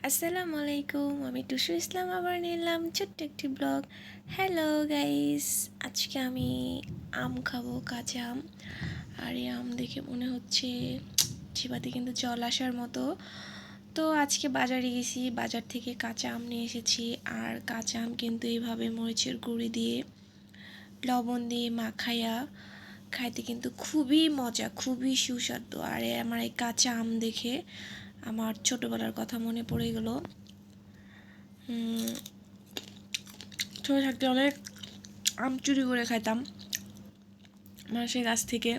আসসালামু আলাইকুম, আমি টুসু ইসলাম আবার নিলাম ছোট্ট একটি ব্লগ। হ্যালো গাইস, আজকে আমি আম খাবো, কাঁচা আম। আর এই আম দেখে মনে হচ্ছে জিভাতে কিন্তু জল আসার মতো। তো আজকে বাজারে গেছি, বাজার থেকে কাঁচা আম নিয়ে এসেছি। আর কাঁচা আম কিন্তু এইভাবে মরিচের গুঁড়ি দিয়ে লবণ দিয়ে মাখাইয়া খাইতে কিন্তু খুবই মজা, খুবই সুস্বাদু। আর আমার এই কাঁচা আম দেখে আমার ছোটোবেলার কথা মনে পড়ে গেল। ছোটো থাকতে অনেক আম চুরি করে খাইতাম মানুষের গাছ থেকে।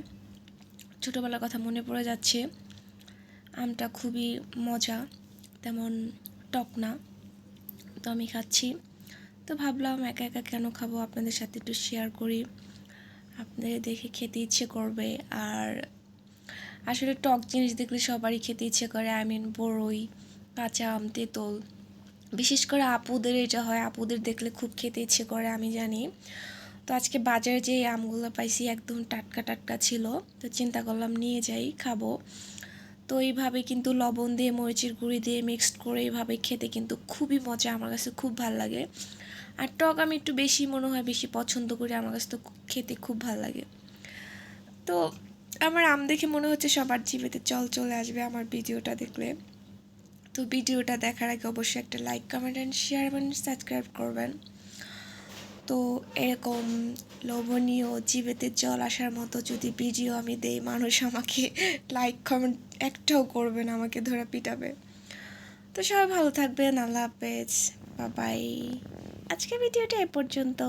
ছোটোবেলার কথা মনে পড়ে যাচ্ছে। আমটা খুবই মজা, তেমন টক না। তো আমি খাচ্ছি, তো ভাবলাম একা একা কেন খাবো, আপনাদের সাথে একটু শেয়ার করি, আপনাদের দেখে খেতে ইচ্ছে করবে। আর আসলে টক জিনিস দেখলে সবারই খেতে ইচ্ছে করে, বড়ই, কাঁচা আম, তেঁতুল। বিশেষ করে আপুদের এটা হয়, আপুদের দেখলে খুব খেতে ইচ্ছে করে, আমি জানি। তো আজকে বাজারে যে আমগুলো পাইছি একদম টাটকা টাটকা ছিল, তো চিন্তা করলাম নিয়ে যাই, খাবো। তো এইভাবে কিন্তু লবণ দিয়ে মরিচের গুঁড়ি দিয়ে মিক্সড করে এইভাবে খেতে কিন্তু খুবই মজা, আমার কাছে খুব ভাল লাগে। আর টক আমি একটু বেশি মনে হয় বেশি পছন্দ করি, আমার কাছে তো খেতে খুব ভাল লাগে। তো আমার আম দেখে মনে হচ্ছে সবার জিভেতে জল চলে আসবে আমার ভিডিওটা দেখলে। তো ভিডিওটা দেখার আগে অবশ্যই একটা লাইক, কমেন্ট অ্যান্ড শেয়ার এবং সাবস্ক্রাইব করবেন। তো এরকম লোভনীয়, জিভেতে জল আসার মতো যদি ভিডিও আমি দেই, মানুষ আমাকে লাইক কমেন্ট একটাও করবে না, আমাকে ধরে পিটাবে। তো সবাই ভালো থাকবেন, আল্লাহ হাফেজ, বাবাই। আজকে ভিডিওটা এ পর্যন্ত।